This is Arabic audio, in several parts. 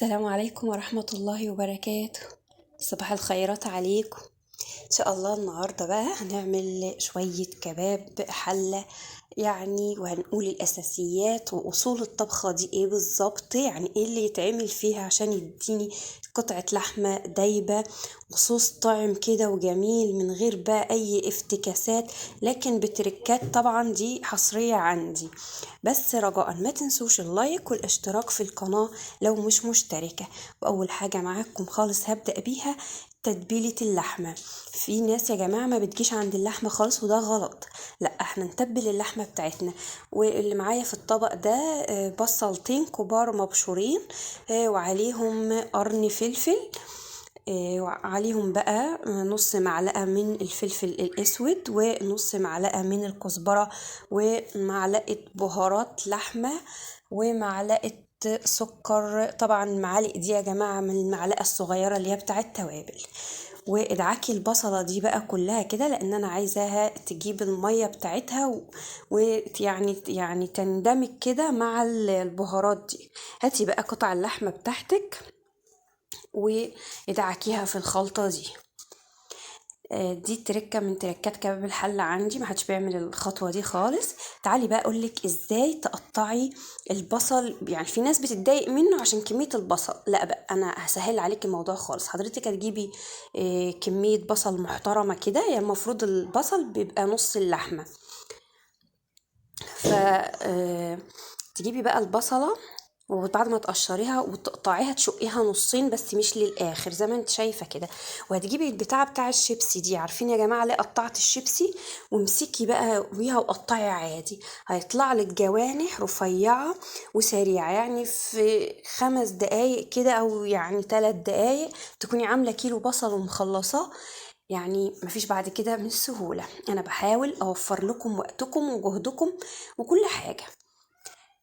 السلام عليكم ورحمة الله وبركاته. صباح الخيرات عليكم. ان شاء الله النهاردة بقى هنعمل شوية كباب حلة، وهنقول الاساسيات واصول الطبخة دي ايه بالظبط، يعني ايه اللي يتعمل فيها عشان يديني قطعة لحمة دايبة وصوص طعم كده وجميل من غير بقى اي افتكاسات، لكن بتركات طبعا دي حصرية عندي. بس رجاء ما تنسوش اللايك والاشتراك في القناة لو مش مشتركة. واول حاجة معاكم خالص هبدأ بيها تتبيلة اللحمة. في ناس يا جماعة ما بتجيش عند اللحمة خالص وده غلط، لا احنا نتبل اللحمة بتاعتنا. واللي معايا في الطبق ده بصلتين كبار مبشورين، وعليهم قرن فلفل، وعليهم بقى نص معلقة من الفلفل الأسود ونص معلقة من الكزبرة ومعلقة بهارات لحمة ومعلقة سكر. طبعا المعالق دي يا جماعة من المعلقة الصغيرة اللي هي بتاعة التوابل. وادعكي البصلة دي بقى كلها كده لان انا عايزاها تجيب المية بتاعتها ويعني تندمج كده مع البهارات دي. هاتي بقى قطع اللحمة بتاعتك وادعكيها في الخلطة دي. دي تركة من تركات كباب الحلة عندي، محدش بيعمل الخطوة دي خالص. تعالي بقى اقولك ازاي تقطعي البصل. يعني في ناس بتتضايق منه عشان كمية البصل، لا بقى انا هسهل عليك الموضوع خالص. حضرتك هتجيبي كمية بصل محترمة كده، يعني المفروض البصل بيبقى نص اللحمة. ف تجيبي بقى البصلة وبعد ما تقشريها وتقطعيها تشقيها نصين بس مش للاخر زي ما انت شايفه كده. وهتجيبي البتاعه بتاع الشيبسي دي، عارفين يا جماعه ليه قطعت الشيبسي؟ وامسكي بقى بيها وقطعي عادي، هيطلع لك جوانح رفيعه وسريعه. يعني في 5 دقايق كده او يعني 3 دقايق تكوني عامله كيلو بصل ومخلصاه. يعني مفيش بعد كده من السهوله. انا بحاول اوفر لكم وقتكم وجهدكم وكل حاجه،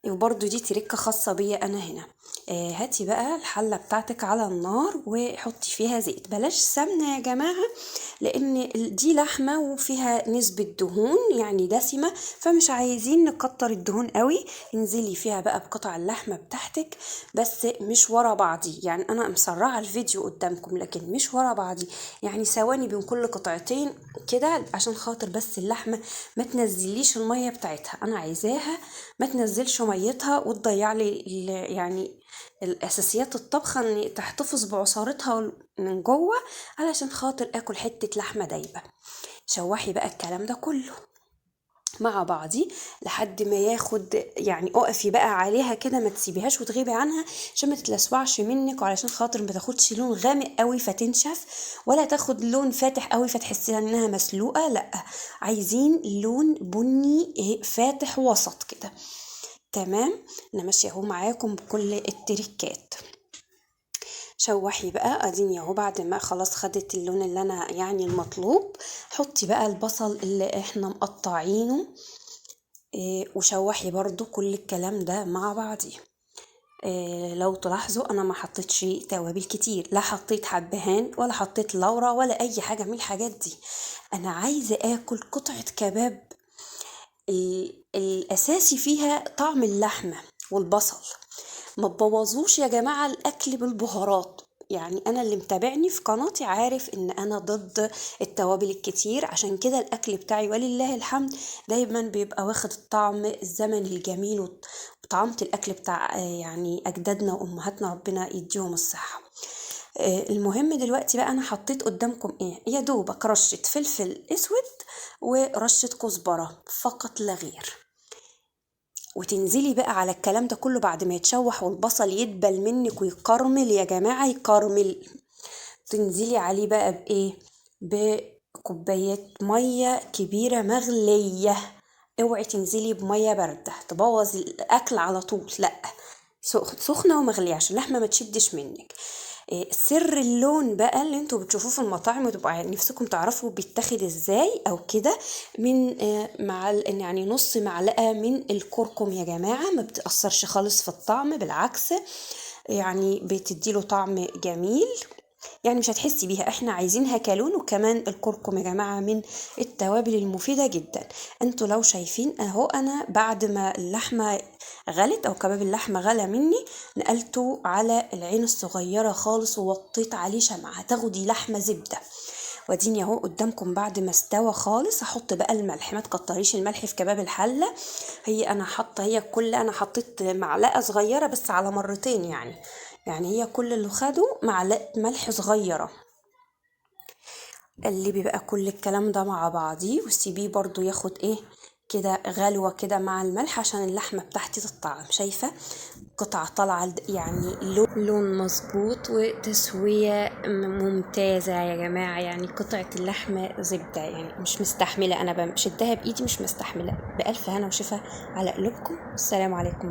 وبرضو دي تركة خاصة بيا أنا هنا. هاتي بقى الحلة بتاعتك على النار وحطي فيها زيت، بلاش سمنة يا جماعة لأن دي لحمة وفيها نسبة دهون يعني دسمة، فمش عايزين نكتر الدهون قوي. انزلي فيها بقى بقطع اللحمة بتاعتك بس مش ورا بعضي، يعني أنا مسرعة الفيديو قدامكم لكن مش ورا بعضي، يعني ثواني بين كل قطعتين كده عشان خاطر بس اللحمة ما تنزليش المية بتاعتها. أنا عايزاها ما تنزلش ميتها وتضيع لي يعني الاساسيات الطبخه ان تحتفظ بعصارتها من جوه علشان خاطر اكل حته لحمه دايبه. شوحي بقى الكلام ده كله مع بعضي لحد ما ياخد، يعني اقفي بقى عليها كده ما تسيبيهاش وتغيبي عنها عشان ما تتلسوعش منك، وعلشان خاطر ما تاخدش لون غامق قوي فتنشف ولا تاخد لون فاتح قوي فتحسي انها مسلوقه، لا عايزين لون بني فاتح وسط كده. تمام. انا ماشيه اهو معاكم بكل التريكات. شوحي بقى اديني اهو بعد ما خلاص خدت اللون اللي انا يعني المطلوب. حطي بقى البصل اللي احنا مقطعينه وشوحي برضو كل الكلام ده مع بعضيه. لو تلاحظوا انا ما حطيتش توابل كتير، لا حطيت حبهان ولا حطيت لورا ولا اي حاجه من الحاجات دي. انا عايزه اكل قطعه كباب الاساسي فيها طعم اللحمه والبصل. ما تبوظوش يا جماعه الاكل بالبهارات. يعني انا اللي متابعني في قناتي عارف ان انا ضد التوابل الكتير، عشان كده الاكل بتاعي ولله الحمد دايما بيبقى واخد الطعم الزمني الجميل وطعمة الاكل بتاع يعني اجدادنا وامهاتنا ربنا يديهم الصحه. المهم دلوقتي بقى انا حطيت قدامكم ايه، يا دوبك رشة فلفل اسود ورشة كزبرة فقط لا غير. وتنزلي بقى على الكلام ده كله بعد ما يتشوح والبصل يدبل منك ويكرمل يا جماعة يكرمل. تنزلي عليه بقى بايه، بكوباية مية كبيرة مغلية. اوعي تنزلي بمية باردة تبوظ الاكل على طول، لا سخنة ومغلية عشان اللحمة ما تشدش منك. سر اللون بقى اللي انتوا بتشوفوه في المطاعم وتبقوا نفسكم تعرفوا بيتاخد ازاي او كده، من مع يعني نص معلقة من الكركم يا جماعة، ما بتأثرش خالص في الطعم بالعكس يعني بتديله طعم جميل. يعني مش هتحسي بيها. احنا عايزينها كلون. وكمان الكركم يا جماعة من التوابل المفيدة جدا. انتوا لو شايفين اهو، انا بعد ما اللحمة غلت او كباب اللحمة غلى مني، نقلته على العين الصغيرة خالص ووطيت عليه شمعة. هتاخدي لحمة زبدة. واديني اهو قدامكم بعد ما استوى خالص. هحط بقى الملح، ما تكتريش الملح في كباب الحلة. انا حطيت معلقة صغيرة بس على مرتين يعني هي كل اللي خده معلقة ملح صغيرة. قلبي بقى كل الكلام ده مع بعضيه وسيبيه برضو ياخد ايه كده غلوة كده مع الملح عشان اللحمة بتاعتي تتطعم. شايفة قطعة طالعة يعني لون مظبوط وتسوية ممتازة يا جماعة. يعني قطعة اللحمة زبدة، يعني مش مستحملة. أنا بشدها بإيدي مش مستحملة. بألف هنا وشفا على قلوبكم. السلام عليكم.